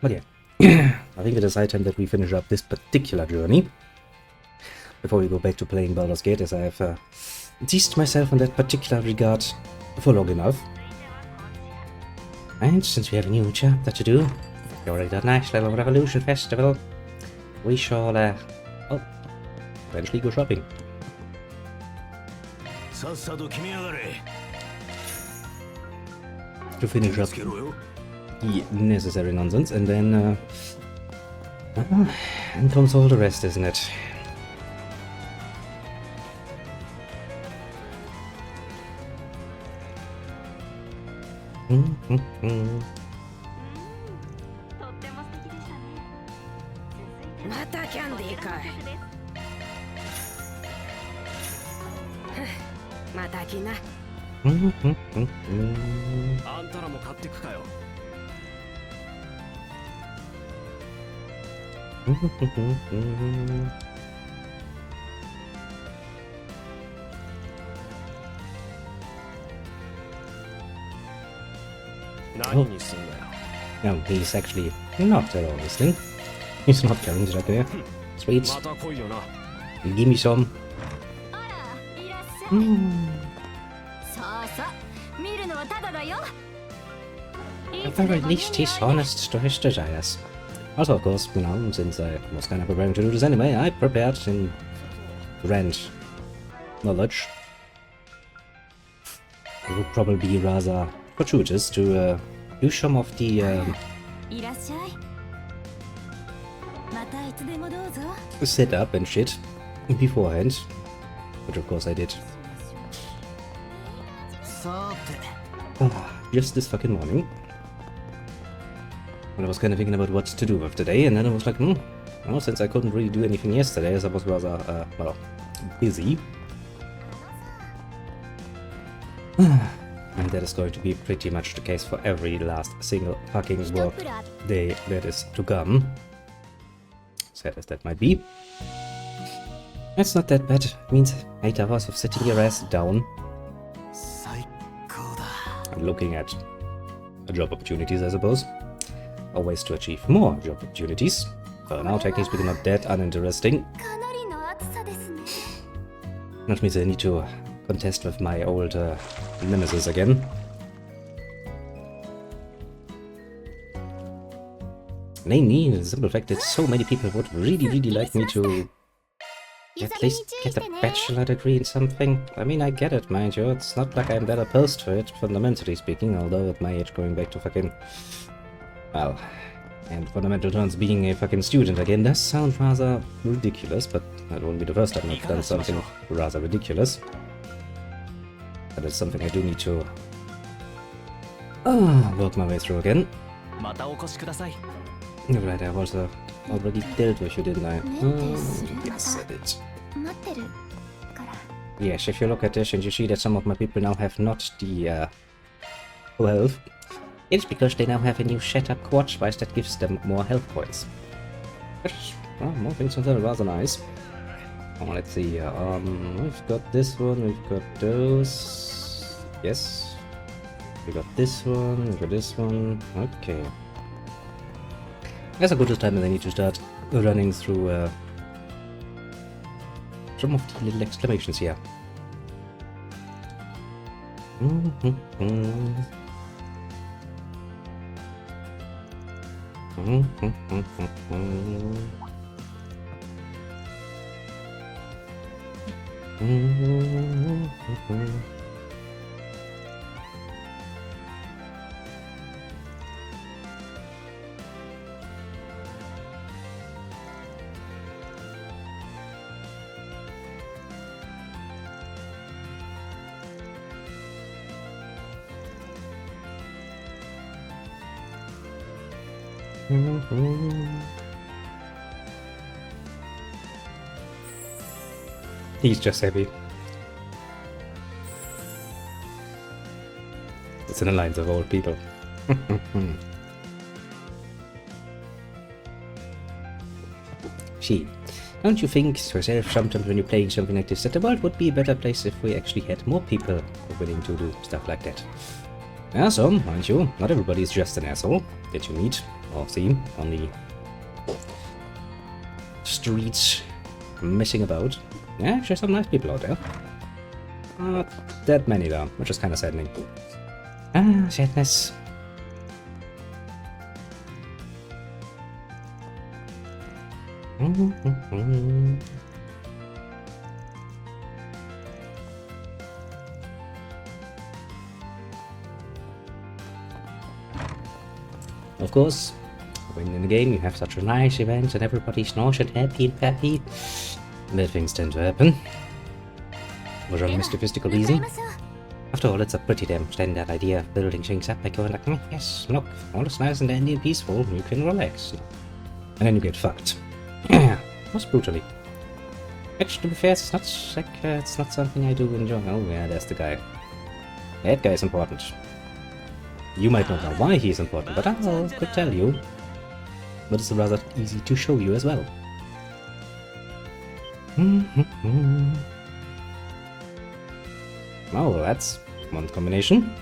But yeah, I think it is high time that we finish up this particular journey before we go back to playing Baldur's Gate, as I have teased myself in that particular regard for long enough. And since we have a new chapter to do, during the next level Revolution Festival, we shall, eventually go shopping. To finish up the necessary nonsense, and then, and comes all the rest, isn't it? No, he's actually not at all listening. He's not going to there. Sweet. Give me some. At the very least, he's honest to his desires. Also, of course, you know, since I was kind of preparing to do this anyway, I prepared in grand knowledge. It would probably be rather gratuitous to do some of the setup and shit beforehand, which of course I did. Just this fucking morning. When I was kind of thinking about what to do with today, and then I was like, well, since I couldn't really do anything yesterday, as I was rather, well, busy. And that is going to be pretty much the case for every last single fucking work day that is to come. Sad as that might be. It's not that bad. It means 8 hours of sitting your ass down and looking at job opportunities, I suppose. Always to achieve more job opportunities. Now, technically speaking, not that uninteresting. Which means I need to contest with my old nemesis again. Namely, the simple fact that so many people would really like me to at least get a bachelor degree in something. I mean, I get it, mind you. It's not like I'm that opposed to it, fundamentally speaking, although at my age going back to fucking, well, and fundamental terms being a fucking student again does sound rather ridiculous, but that won't be the first time I've done something rather ridiculous. But it's something I do need to work my way through again. Right, I've also already dealt with you, didn't I? Yes, I did. Yes, if you look at this and you see that some of my people now have not the health, it's because they now have a new setup quad-wise that gives them more health points. Which, well, more things are rather nice. Oh, let's see, we've got this one, we've got those. Yes. We got this one, we got this one. Okay. That's a good time that I need to start running through some of the little exclamations here. He's just happy. It's an alliance of old people. She, don't you think to yourself sometimes when you're playing something like this that the world would be a better place if we actually had more people willing to do stuff like that? Yeah, so, mind you, not everybody is just an asshole that you meet or see on the streets messing about. Yeah, actually some nice people out there. Not that many though, which is kind of saddening. Ah, sadness. Of course, when in the game you have such a nice event and everybody's nice and happy and peppy, bad things tend to happen. For some mystical reason. After all, it's a pretty damn standard idea of building things up by going like, yes, look, all is nice and dandy and peaceful, you can relax. And then you get fucked. Most brutally. Which, to be fair, it's not like, it's not something I do enjoy. Oh yeah, there's the guy. That guy is important. You might not know why he's important, but I could tell you. But it's rather easy to show you as well. Oh, well, that's one combination.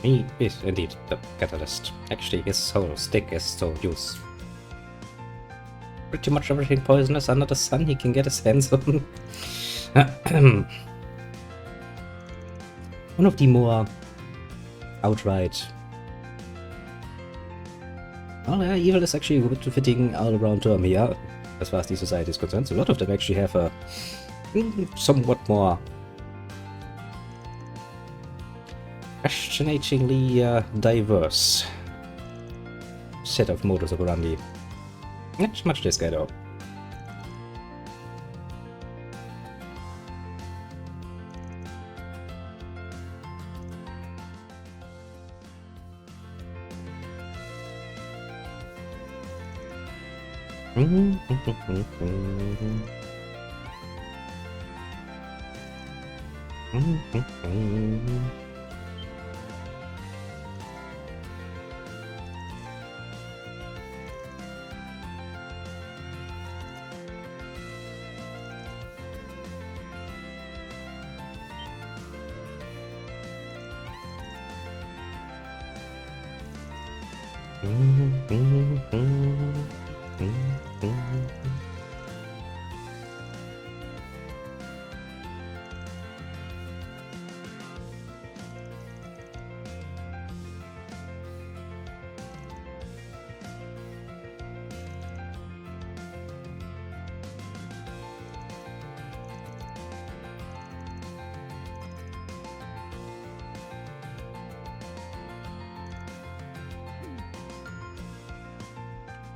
He is indeed the catalyst. Actually, his whole stick is so used. Pretty much everything poisonous under the sun he can get his hands on. One of the more outright... Oh yeah, evil is actually a good fitting all-around term here, as far as the society is concerned. So a lot of them actually have a somewhat more fascinatingly diverse set of modus operandi. Not much this guy though.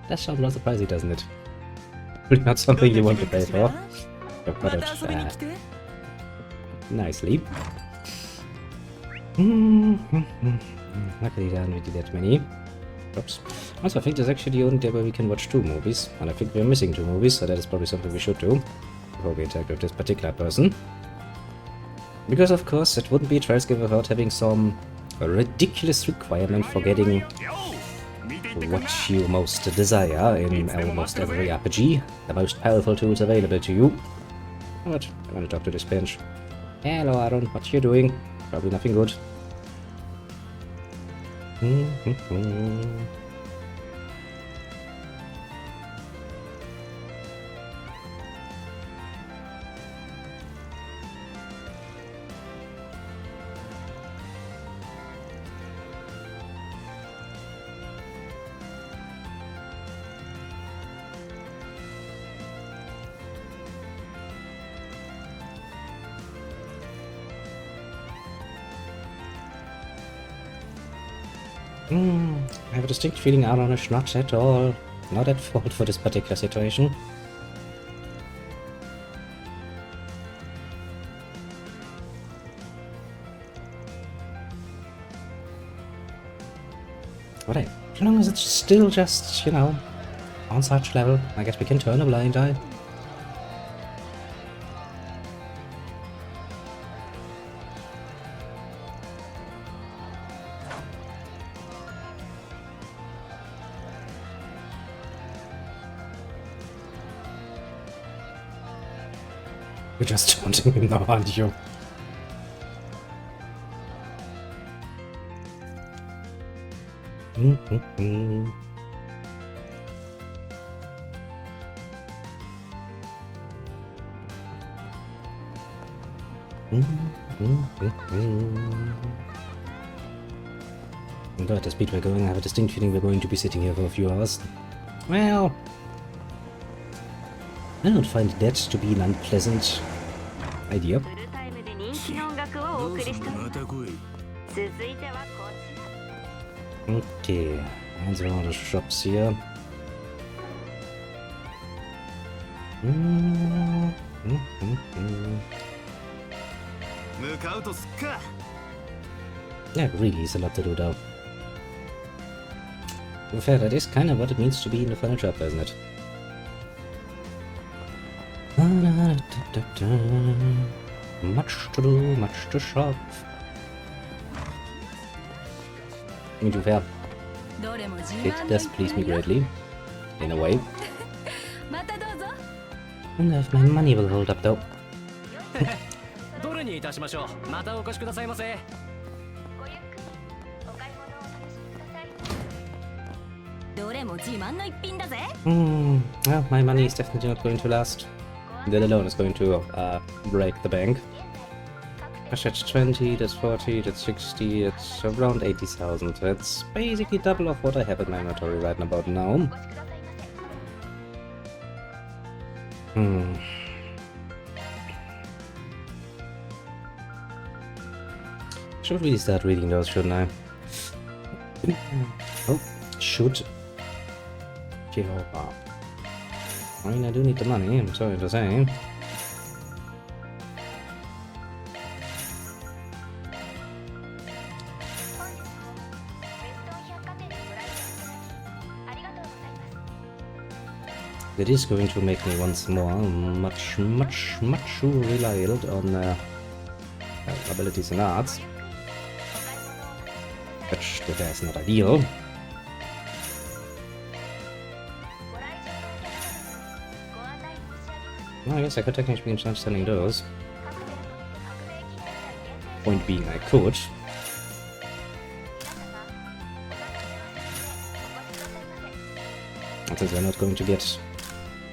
That sounds rather pricey, doesn't it? Not something you want to pay for. But it, nicely. Luckily, there aren't really that many. Oops. Also, I think there's actually the only day where we can watch 2 movies, and I think we're missing 2 movies, so that is probably something we should do before we interact with this particular person. Because, of course, it wouldn't be a Trials game without having some ridiculous requirement for getting what you most desire in almost every RPG, the most powerful tools available to you. But I want to talk to this bench. Hello Aaron, what you doing? Probably nothing good. I have a distinct feeling Aaron is not at fault for this particular situation. But hey, as long as it's still just, you know, on such level, I guess we can turn a blind eye. You're just taunting him now, aren't you? But at the speed we're going, I have a distinct feeling we're going to be sitting here for a few hours. Well, I don't find that to be an unpleasant idea. Okay, hands around the shops here. Yeah, really is a lot to do though. To be fair, that is kind of what it means to be in the furniture shop, isn't it? Much to do, much to shop. I mean, to be fair, it does please me greatly, in a way. I wonder if my money will hold up though. Well, my money is definitely not going to last. That alone is going to break the bank. That's 20, that's 40, that's 60, it's around 80,000. That's basically double of what I have in my inventory right about now. Should really start reading those, shouldn't I? Oh, should. Jehovah. I mean, I do need the money, I'm sorry to say. That is going to make me once more much reliant on abilities and arts. Which is not ideal. Well, I guess I could technically be selling those. Point being, I could. And since we're not going to get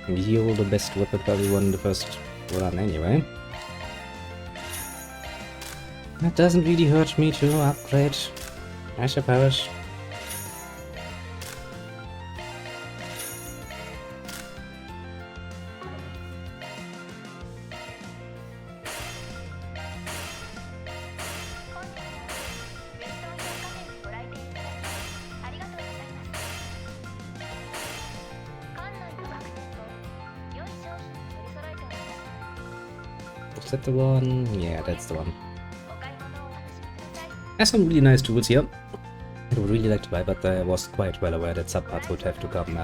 yield the best weapon for everyone in the first run anyway, that doesn't really hurt me to upgrade, I suppose. Is that the one? Yeah, that's the one. There's some really nice tools here. I would really like to buy, but I was quite well aware that subparts would have to come,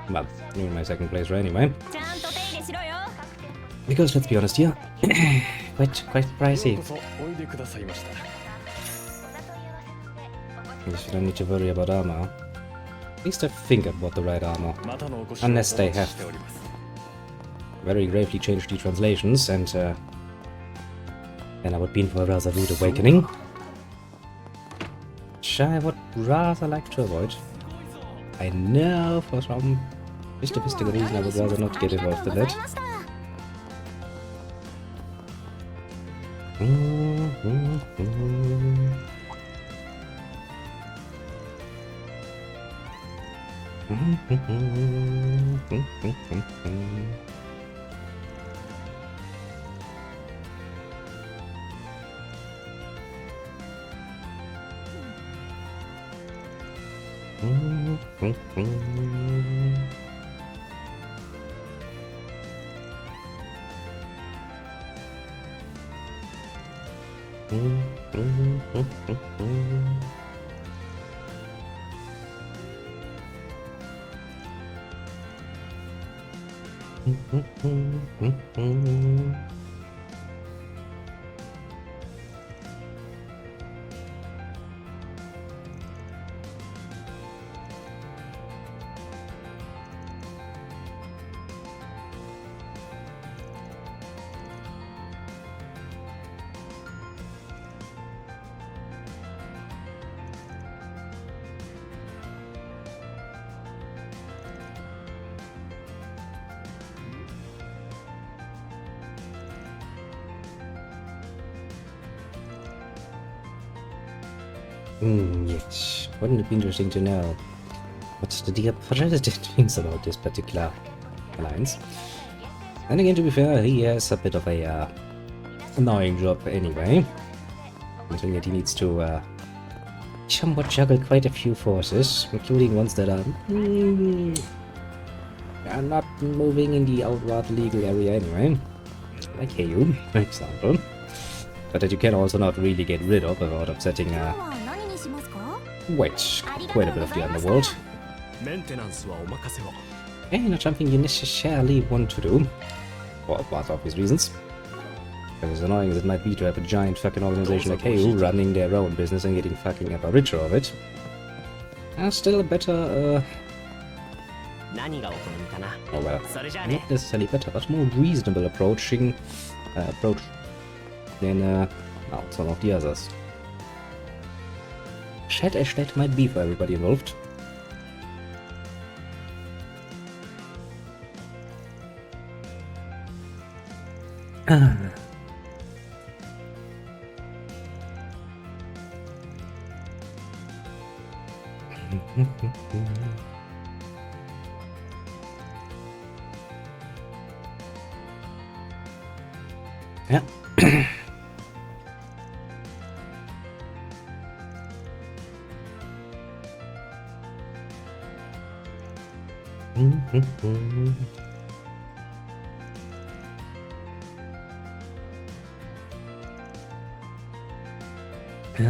well, in my second playthrough anyway. Because let's be honest here, quite pricey. Yes, you don't need to worry about armor. At least I think I've bought the right armor. Unless they have very gravely changed the translations, and then I would be in for a rather rude awakening. Which I would rather like to avoid. I know for some mystical reason I would rather not get involved in that. Yes. Wouldn't it be interesting to know what the president thinks about this particular alliance? And again, to be fair, he has a bit of a annoying job anyway. Considering that he needs to somewhat juggle quite a few forces, including ones that are not moving in the outright legal area anyway. Like KU, for example. But that you can also not really get rid of without upsetting quite a bit of the underworld. And not something you necessarily want to do, for obvious reasons. As annoying as it might be to have a giant fucking organization like KU running their own business and getting fucking ever richer of it, still a better, oh well, not necessarily better, but more reasonable approach than some of the others. Sad as that might be for everybody involved. Ja. Ja.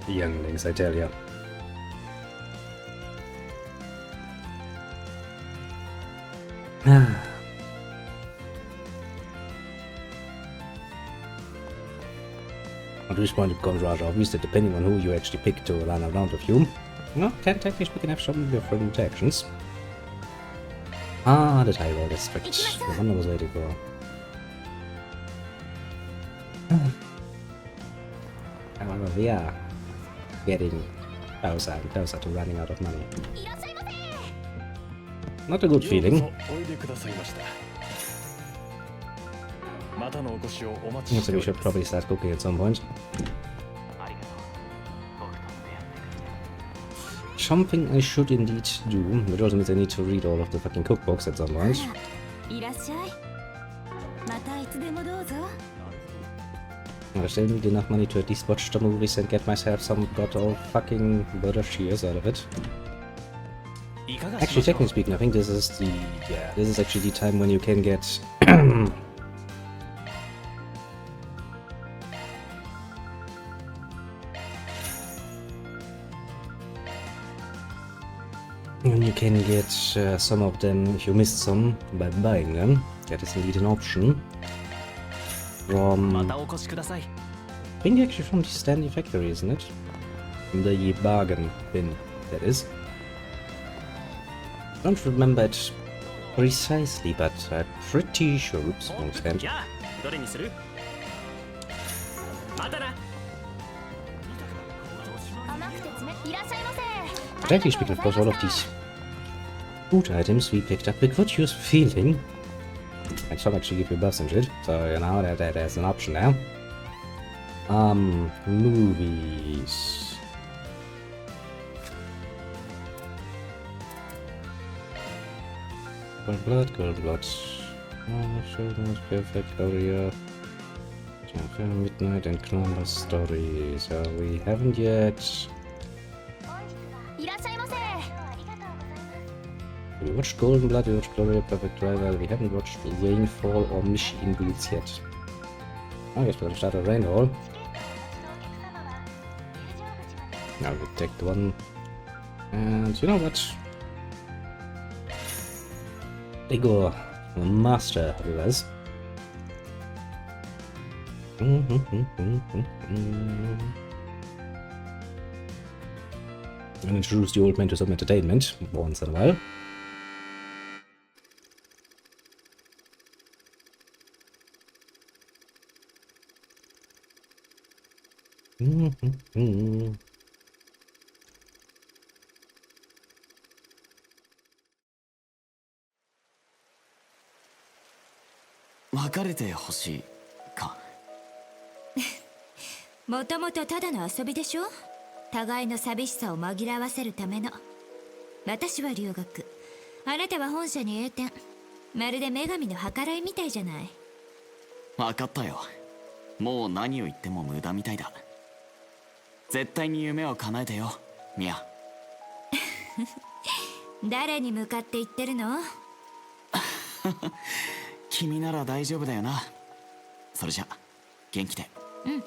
Younglings, I tell you. At this point it becomes rather obvious that depending on who you actually pick to run around with you, can technically speaking have some different actions. The Tyrell district. The one I was waiting for. However, we are getting closer and closer to running out of money. Not a good feeling. So we should probably start cooking at some point. Something I should indeed do, which also means I need to read all of the fucking cookbooks at some point. I still need enough money to at least watch the movies and get myself some god of fucking bird of cheers out of it. Actually, technically speaking, I think this is this is actually the time when you can get some of them if you missed some by buying them. That is indeed an option. From I think actually from the Stanley factory, isn't it? From the bargain bin, that is. I don't remember it precisely, but I'm pretty sure. Oops, wrong stand. But actually speaking, of course, all of these food items we picked up, we could use feeling. And some actually give you buffs and shit, so you know, there's an option now. Movies. Golden Blood, Golden Blood. Oh, Children's Perfect, Gloria. Midnight and Columbus Stories. We haven't yet. We watched Golden Blood, we watched Gloria, Perfect Driver. We haven't watched Rainfall or Machine Boots yet. I guess we'll start a Rainfall. Now we take the one. And you know what? Igor, the master with us. And introduce the old man to some entertainment once in a while.かもともとただの遊びでしょ。互いの寂しさを紛らわせるための。私は留学、あなたは本社に栄転。まるで女神の計らいみたいじゃない。分かったよ。もう何を言っても無駄みたいだ。絶対に夢を叶えてよ、ミア。誰に向かって言ってるの？君なら大丈夫だよな。それじゃ元気で。うん。ウ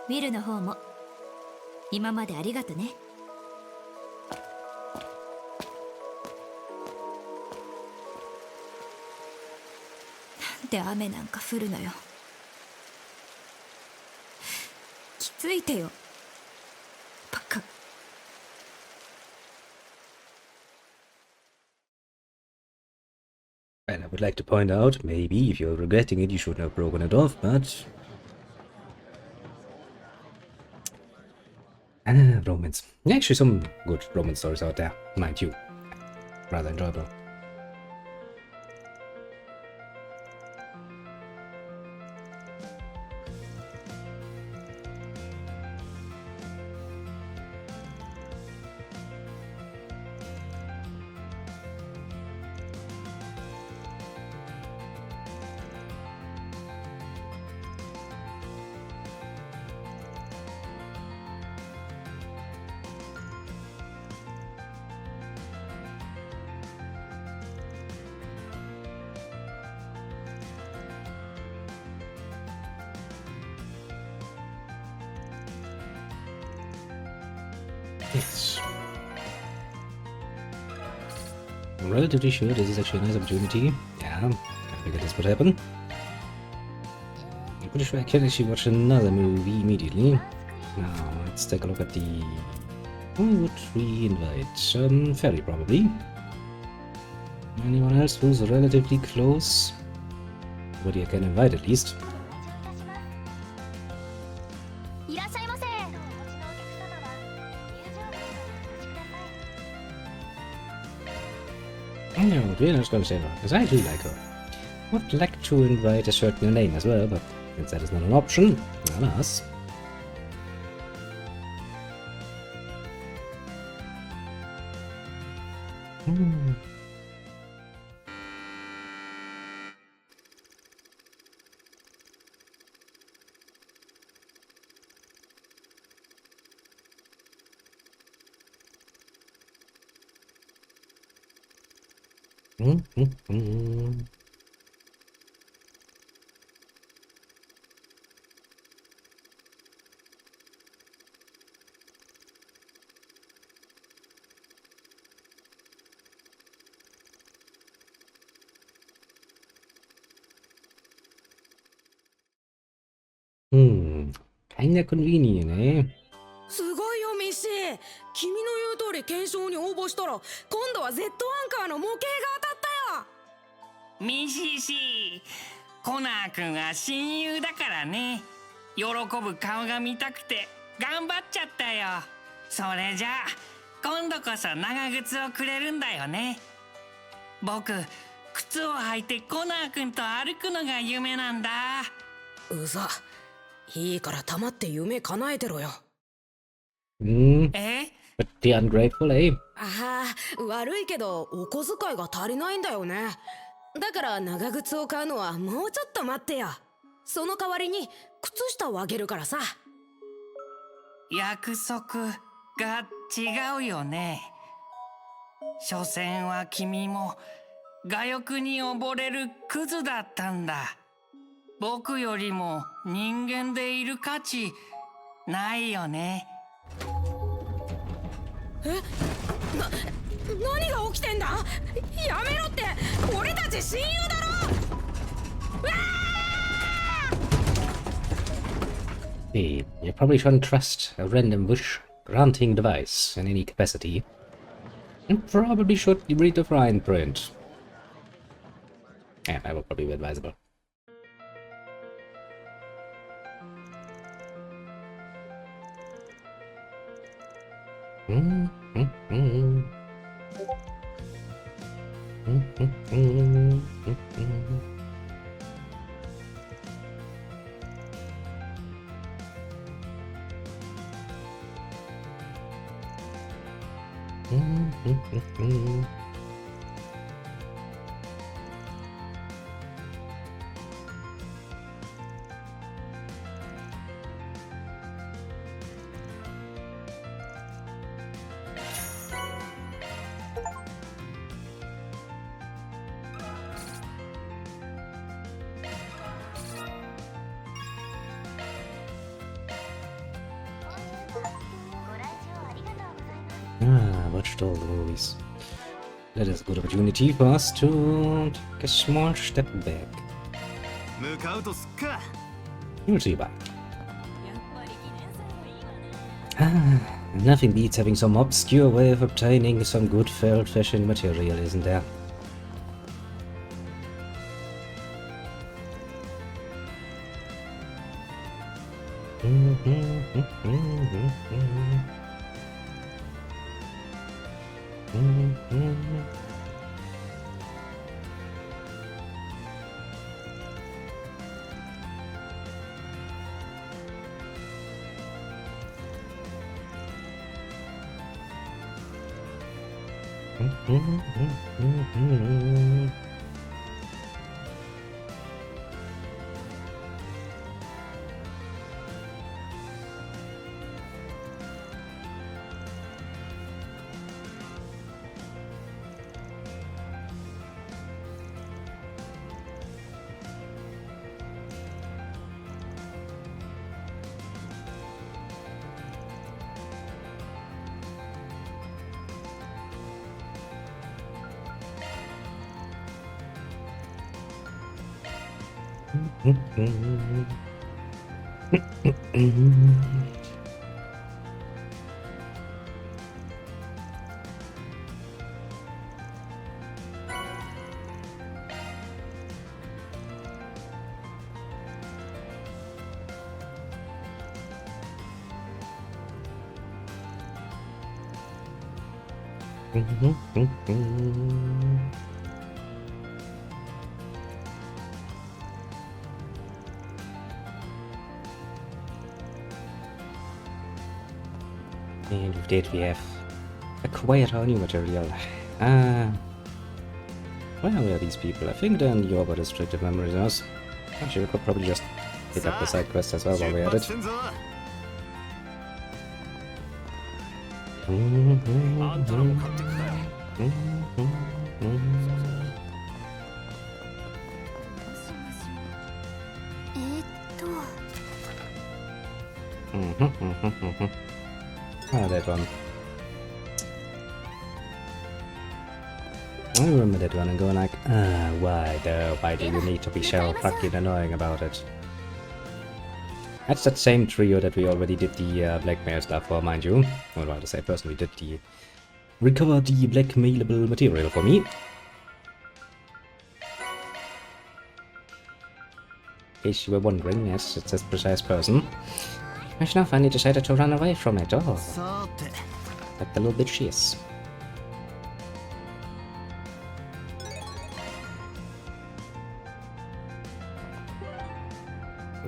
ィルの方も今までありがとね。なんで雨なんか降るのよ。気づいてよ。バカ。And I would like to point out, maybe if you're regretting it, you shouldn't have broken it off, but... romance. Actually, some good romance stories out there, mind you. Rather enjoyable. Yes. I'm relatively sure this is actually a nice opportunity. Yeah, I figured this would happen. I'm pretty sure I can actually watch another movie immediately. Now, let's take a look at the... Who would we invite? Ferry, probably. Anyone else who's relatively close? Nobody I can invite, at least. No, we're not going to save her, because I do like her. Would like to invite a certain name as well, but since that is not an option, alas. Kinda convenient, eh? すごいよミッシー。君の言う通り検証に応募したら今度は Z アンカーの模型が当たったよ。ミシシコナー君は親友だからね。喜ぶ顔が見たくて頑張っちゃったよ。それじゃあ今度こそ長靴をくれるんだよね。僕靴を履いてコナー君と歩くのが夢なんだ。うざ、いいから黙って夢叶えてろよ。 Hmm, え but the ungrateful, eh? ああ、悪いけどお小遣いが足りないんだよね。だから長靴を買うのはもうちょっと待ってよ。その代わりに靴下をあげるからさ。約束が違うよね。所詮は君も我欲に溺れるクズだったんだ。僕よりも人間でいる価値ないよね。何が起きてんだ。やめろって、俺たち親友だろ。うわー Hey, you probably shouldn't trust a random wish granting device in any capacity. You probably should read the fine print. And that would probably be advisable. Watched all the movies. That is a good opportunity for us to take a small step back. 向かうとすっか。 You'll see about. Nothing beats having some obscure way of obtaining some good old-fashioned material, isn't there? And with that we have acquired our new material. Where are these people? I think they're in Yoba District, memory serves. Actually, we could probably just pick up the side quest as well while we're at it. あんたのも買ってくかよ。Ah, that one. I remember that one and going like, why though? Why do you need to be so fucking annoying about it? That's that same trio that we already did the blackmail stuff for, mind you. Or rather say, personally did the recover the blackmailable material for me. In case you were wondering, yes, it's this precise person. Which now finally decided to run away from it. Oh, さて。 like the little bitch she is.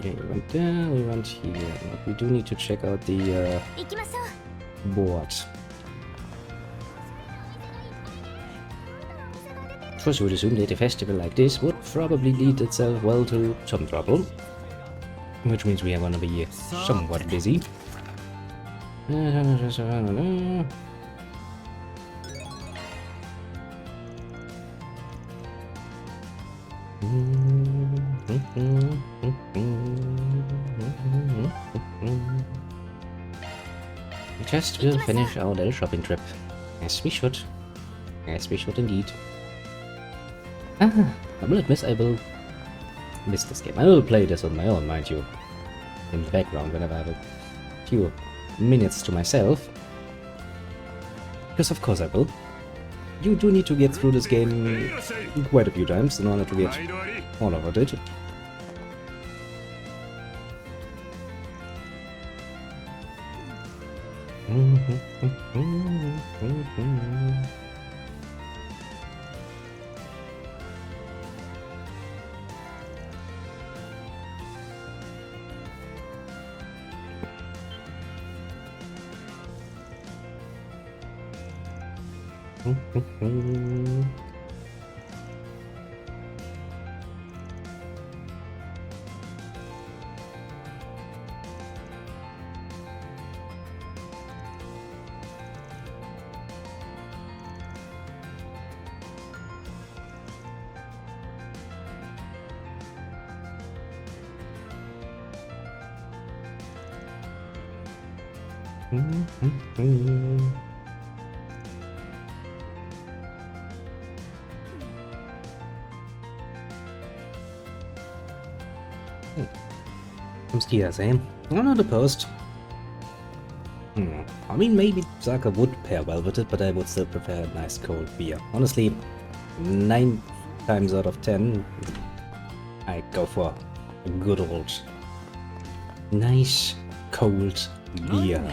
Okay, we went there, we went here. But we do need to check out the 行きましょう board. First, you would assume that a festival like this would probably lead itself well to some trouble. Which means we are gonna be somewhat busy. We just will finish our little shopping trip. As we should. As we should indeed. I will admit I will miss this game. I will play this on my own, mind you. In the background whenever I have a few minutes to myself. Because of course I will. You do need to get through this game quite a few times in order to get all of it. Some skiers, eh? I'm not opposed. I mean, maybe Sake would pair well with it, but I would still prefer a nice cold beer. Honestly, 9 times out of 10, I go for a good old, nice cold beer.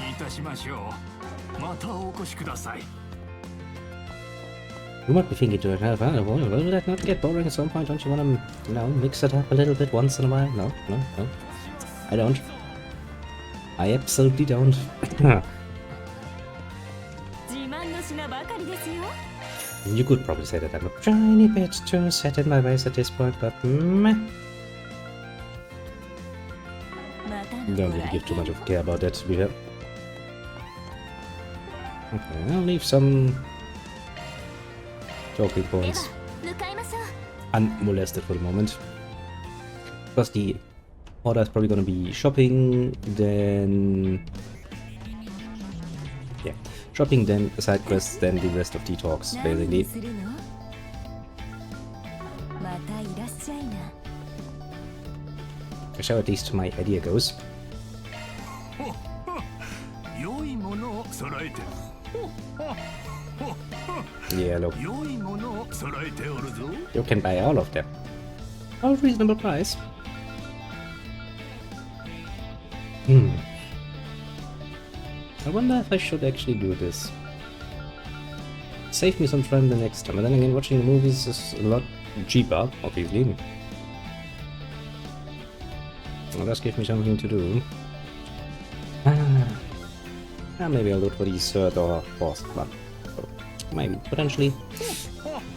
You might be thinking to yourself, will that not get boring at some point? Don't you want to, mix it up a little bit once in a while? No. I don't. I absolutely don't. You could probably say that I'm a tiny bit too set in my ways at this point, but meh. Don't really give too much of a care about that, to be fair. Okay, I'll leave some talking points unmolested for the moment. Because the order is probably going to be shopping, then... yeah, shopping, then side quests, then the rest of the talks, basically. That's how at least my idea goes. Yeah, look. You can buy all of them. All reasonable price. I wonder if I should actually do this. Save me some time the next time. And then again, watching the movies is a lot cheaper, obviously. Well, does give me something to do. Maybe I'll do it for the third or fourth one. So, maybe, potentially.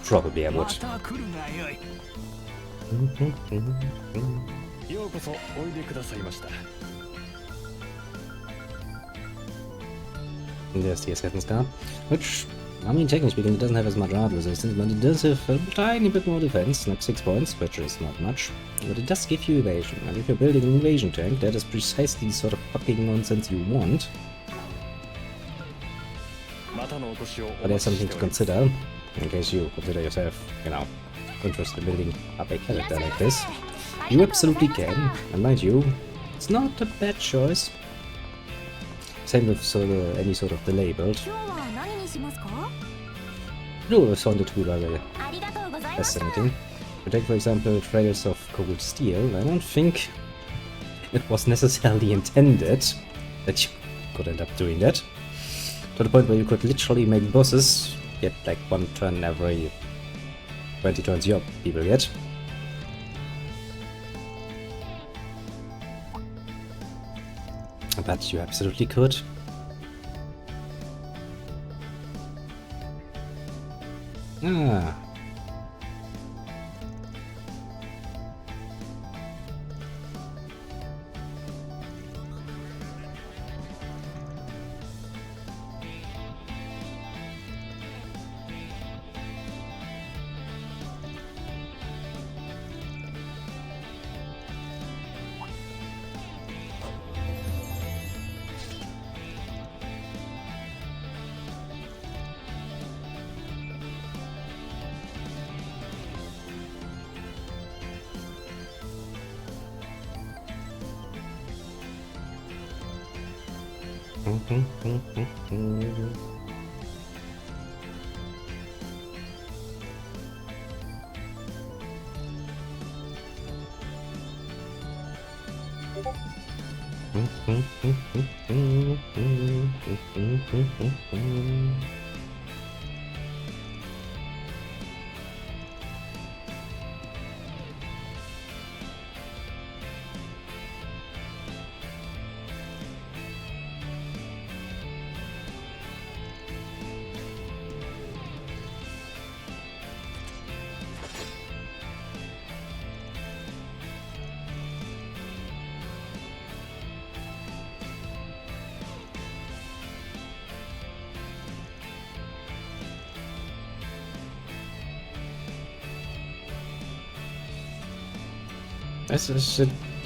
Probably I would. There's the Assassin's Card, which, I mean, technically speaking, it doesn't have as much art resistance, but it does have a tiny bit more defense, like 6 points, which is not much. But it does give you evasion, and if you're building an invasion tank, that is precisely the sort of fucking nonsense you want. But there's something to consider, in case you consider yourself, interested in building up a character like this. You absolutely can, and mind you, it's not a bad choice. Same with any sort of delay build. No, I found it to be rather fascinating. We take, for example, Trails of Cold Steel. I don't think it was necessarily intended that you could end up doing that. To the point where you could literally make bosses get like 1 turn every 20 turns your people get. But you absolutely could. Ah.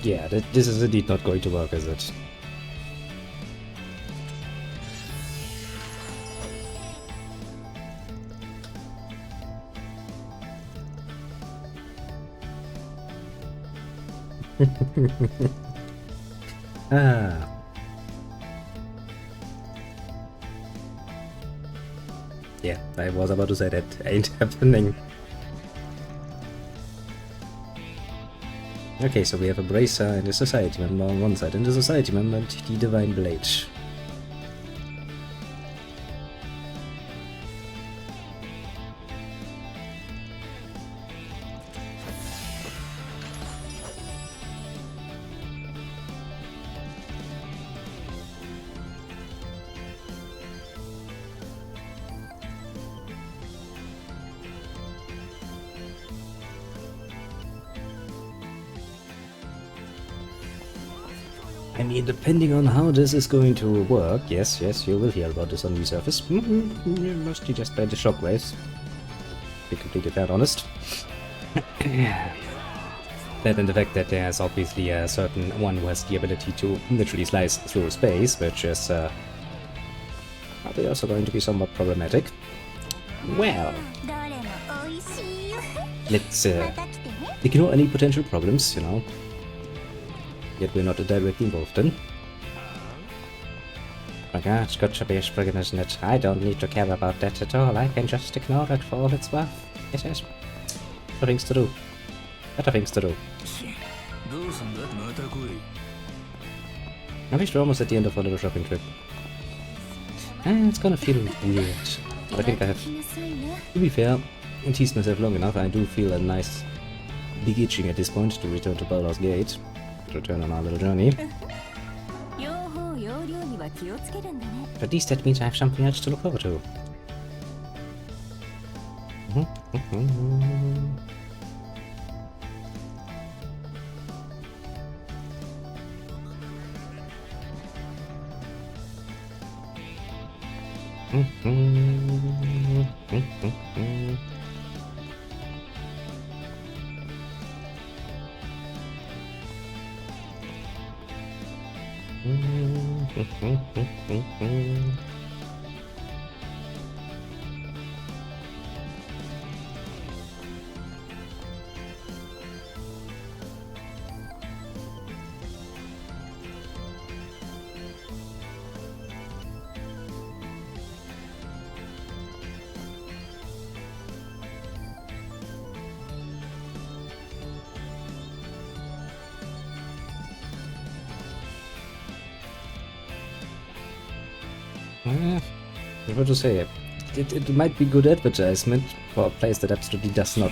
Yeah, this is indeed not going to work, is it? Ah. Yeah, I was about to say that ain't happening. Okay, so we have a Bracer and a Society member on one side, and a Society member and the Divine Blade. I mean, depending on how this is going to work, yes, you will hear about this on resurface. Mostly just by the shockwaves. To be completely fair and honest. That and the fact that there's obviously a certain one who has the ability to literally slice through space, which is probably also going to be somewhat problematic. Well, let's ignore any potential problems, you know. Yet we're not directly involved in. My god, it's got to be a spring, isn't it? I don't need to care about that at all. I can just ignore it for all it's worth. Yes. Better things to do. Better things to do. At least we're almost at the end of our little shopping trip. It's gonna feel weird. But I think I have, to be fair, and teased myself long enough. I do feel a nice big itching at this point to return to Baldur's Gate. Return on our little journey. But at least that means I have something else to look forward to. What to say? It might be good advertisement for a place that absolutely does not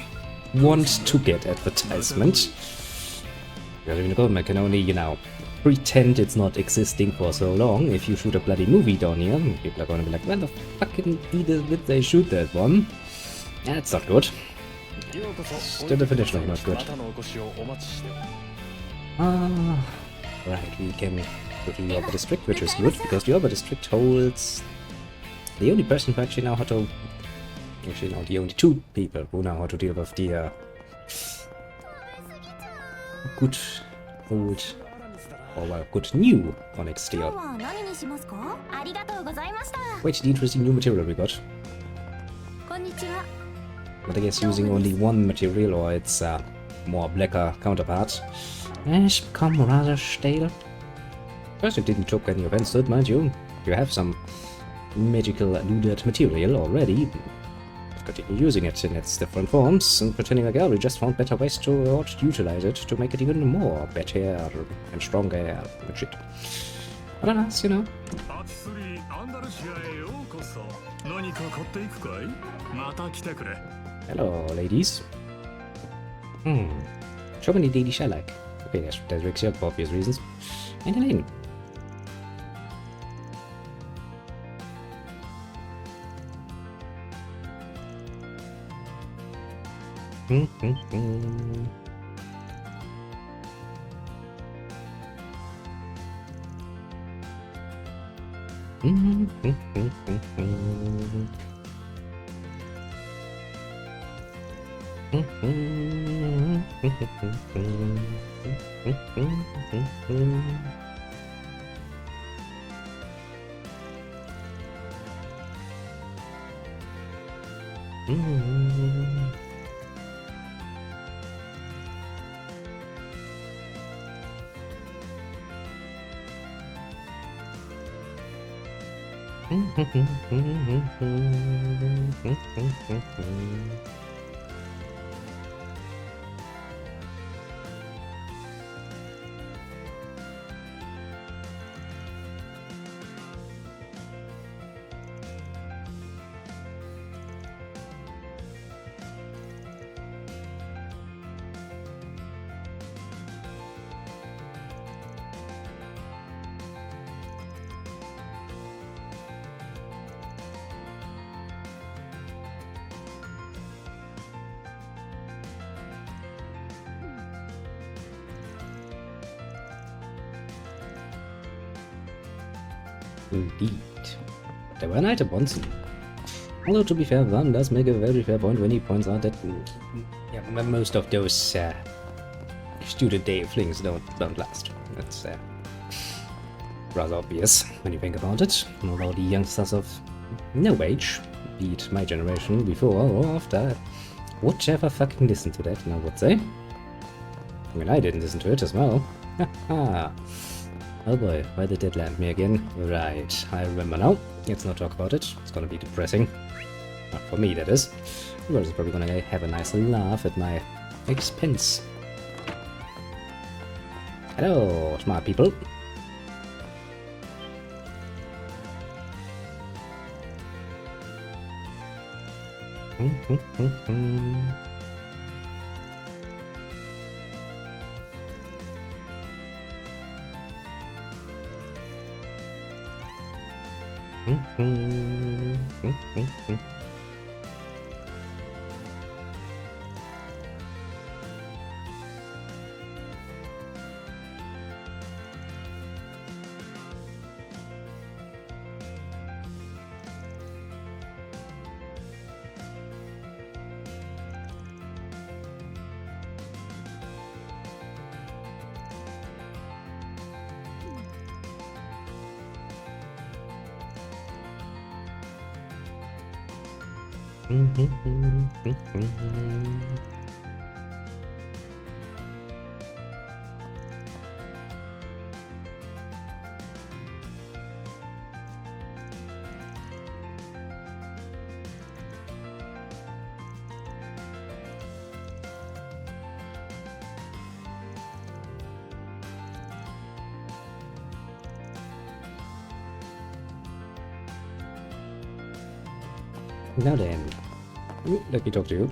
want to get advertisement. Because even the government can only, you know, pretend it's not existing for so long. If you shoot a bloody movie down here, people are gonna be like, where the fucking did they shoot that one? That's not good. The definition of not good. Right, we can go to the Orbit District, which is good, because the Orbit District holds the only person who actually know how to... Actually, no, the only two people who know how to deal with the good old, or well, good new Onyx Steel. Quite the interesting new material we got. But I guess using only one material or its more blacker counterpart has become rather stale. First, it didn't took any offense to it, mind you. You have some magical eluded material already. Continue using it in its different forms and pretending like, oh, we just found better ways to utilize it to make it even more better and stronger and shit. But alas, you know. Hello, ladies. So many ladies I like. Okay, there's Rick's here for obvious reasons. And Elaine. Indeed. There were an item once. Although, to be fair, Van does make a very fair point when he points out that yeah, most of those student day flings don't last. That's rather obvious when you think about it. Although the youngsters of no age, be it my generation, before or after, would ever fucking listen to that, I would say. I mean, I didn't listen to it as well. Haha. Oh boy, why did that land me again? Right, I remember now. Let's not talk about it. It's gonna be depressing. Not for me, that is. The world is probably gonna have a nice laugh at my expense. Hello, smart people. Now then, let me talk to you.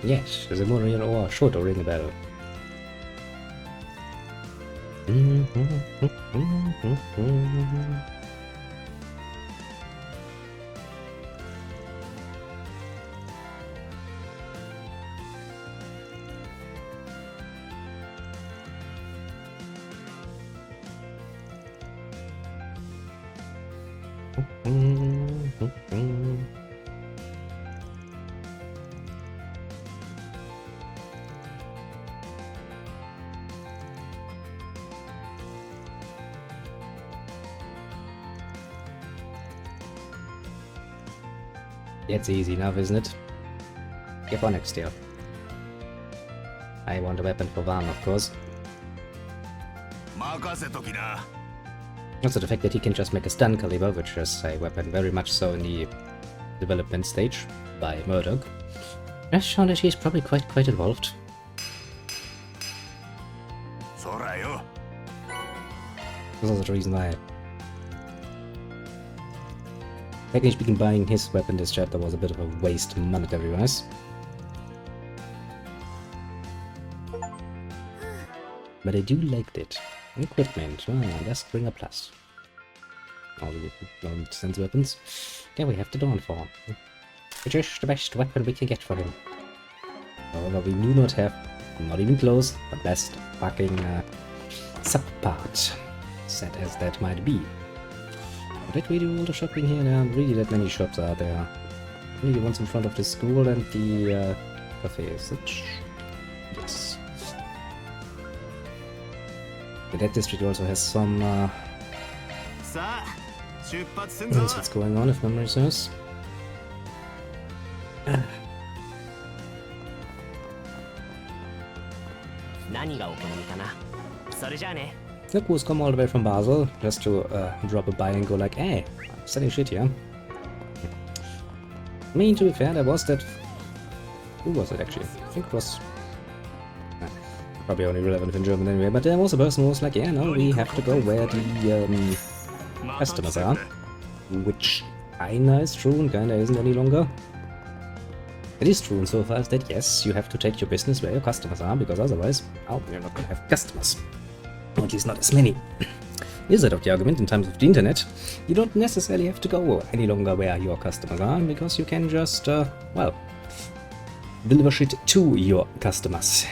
Yes, there's a more or sure to ring a bell. It's easy enough, isn't it? Get one next year. I want a weapon for Van, of course. 任せときな。 Also the fact that he can just make a stun caliber, which is a weapon very much so in the development stage by Murdoch, has shown that he's probably quite involved. そらよ。 This is the reason why. Technically speaking, buying his weapon this chapter was a bit of a waste monetary-wise. But I do liked it. Equipment, let's bring a plus. All the long-distance weapons. There we have the Dawnfall. Which is the best weapon we can get for him. However, we do not have, not even close, the best fucking sub-part, set as that might be. Did we do all the shopping here? There aren't really that many shops are there. Really the ones in front of the school and the cafes. Yes. The Dead District also has some さあ、出発すんぞ。 things that's going on, if memory serves. 何がお好みかな。それじゃあね。 Look who's come all the way from Basel just to drop a buy and go like, hey, I'm selling shit here. I mean, to be fair, there was that... Who was it actually? I think it was... probably only relevant in German anyway, but there was a person who was like, yeah, no, we have to go where the customers are. Which kinda is true and kinda isn't any longer. It is true insofar as that, yes, you have to take your business where your customers are, because otherwise, oh, you're not gonna have customers. Or at least not as many. The other side of the argument in terms of the internet, you don't necessarily have to go any longer where your customers are, because you can just, well, deliver shit to your customers.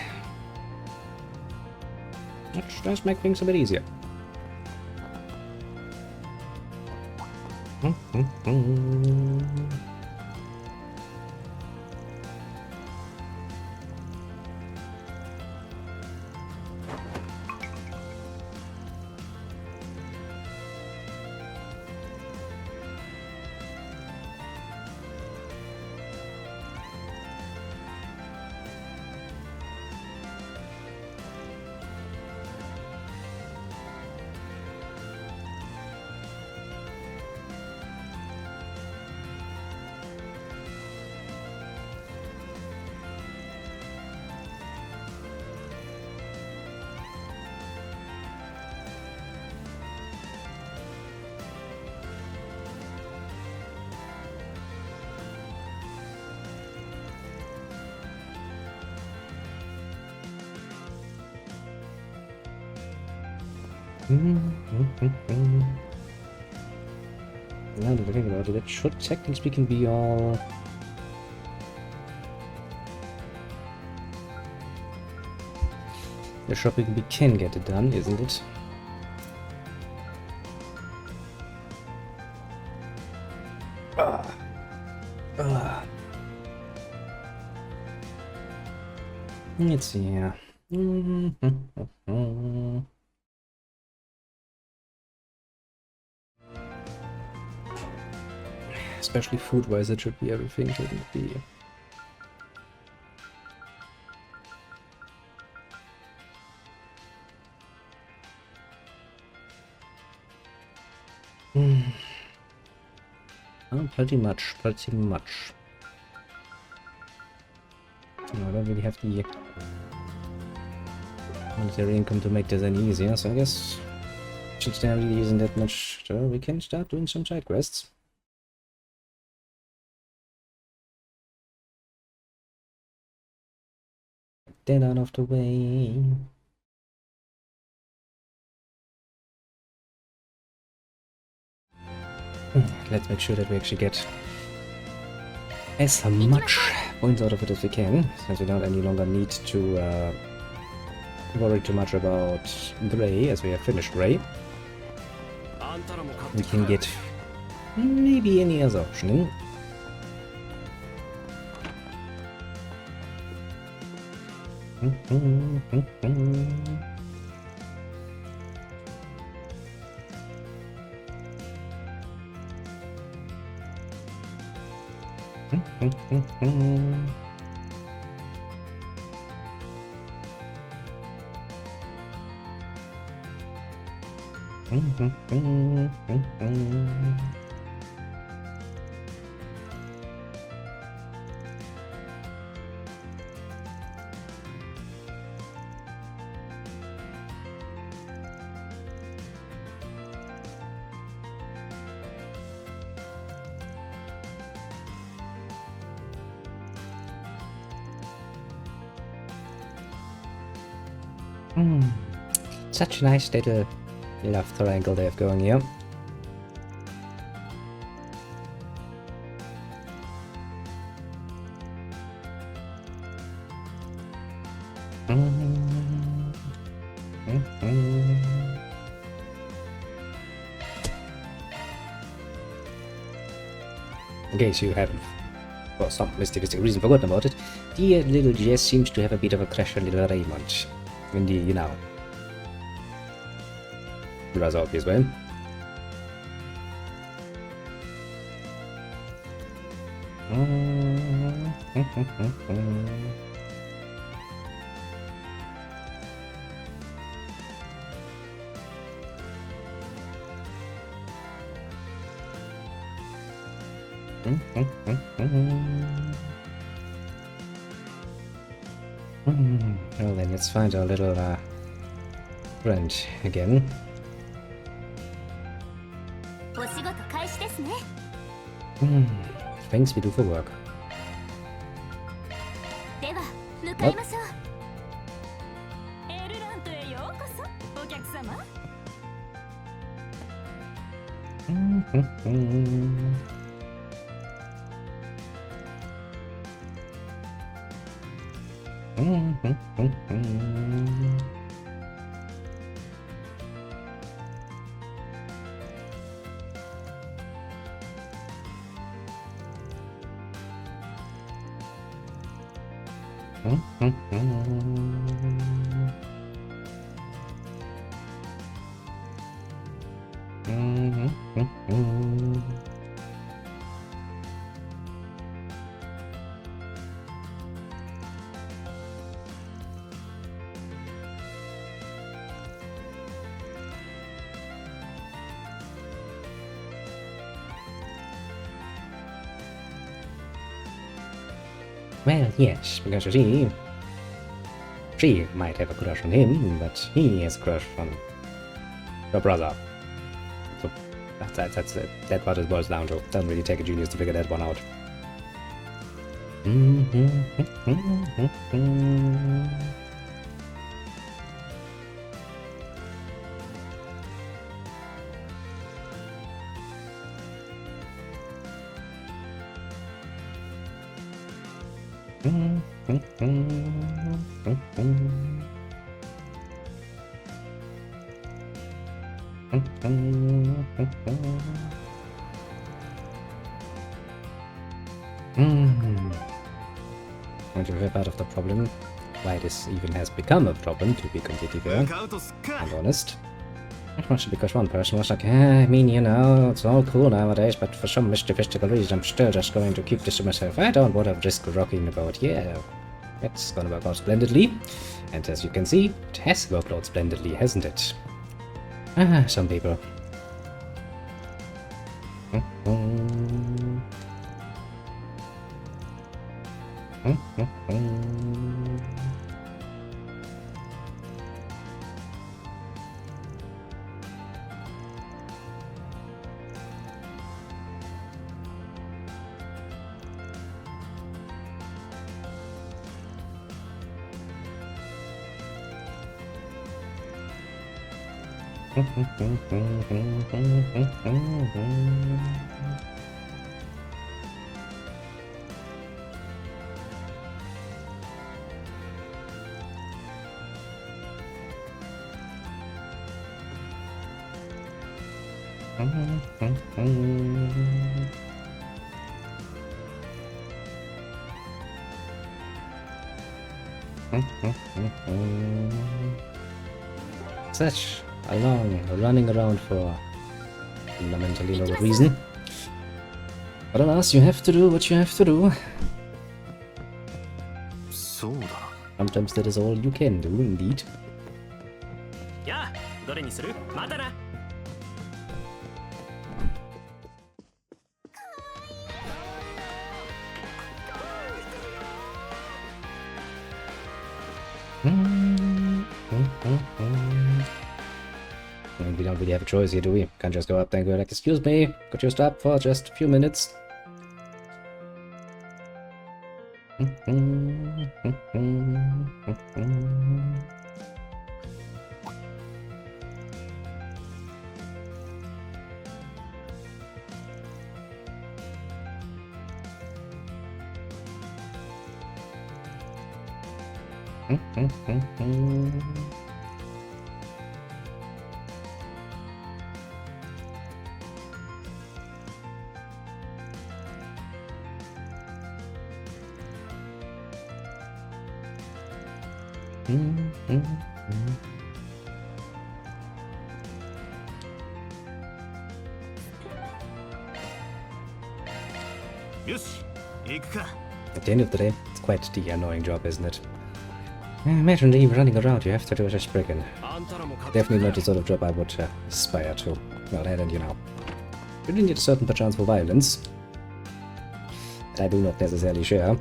Which does make things a bit easier. Now that I think about it, that should technically speaking be all... the shopping we can get it done, isn't it? Let's see here. Especially food-wise, it should be everything, shouldn't it be? Oh, pretty much, pretty much. No, I don't really have the monetary income to make this any easier, so I guess since there really isn't that much, we can start doing some side quests. Get out of the way. Let's make sure that we actually get as much points out of it as we can, since we don't any longer need to worry too much about Grey, as we have finished Grey. We can get maybe any other option. Such a nice little love triangle they have going here. In case you haven't, for some mysterious reason, forgotten about it, the little Jess seems to have a bit of a crush on little Raymond. In the, you know, rather obvious way. Well then, let's find our little friend again. Things we do for work. Well, yes, because you see, she might have a crush on him, but he has a crush on your brother. So that's it. That's what it boils down to. Doesn't really take a genius to figure that one out. Going to rip out of the problem. Why this even has become a problem, to be completely fair and honest. Not much because one person was like, I mean, you know, it's all cool nowadays, but for some mystical reason I'm still just going to keep this to myself. I don't want to risk rocking about. Yeah, it's gonna work out splendidly. And as you can see, it has worked out splendidly, hasn't it? Some people. Such a long running around for fundamentally no reason. But alas, you have to do what you have to do. そうだな。 Sometimes that is all you can do, indeed. やあどれにするまたな We don't really have a choice here, do we? Can't just go up there and go like, excuse me, could you stop for just a few minutes?よし、行くか。 At the end of the day, it's quite the annoying job, isn't it? Imagine the running around you have to do is just freaking. あんたらも買って Definitely not the sort of job I would aspire to. Well, and you know, you do need a certain chance for violence. That I do not necessarily share.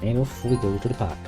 And off we go to the park.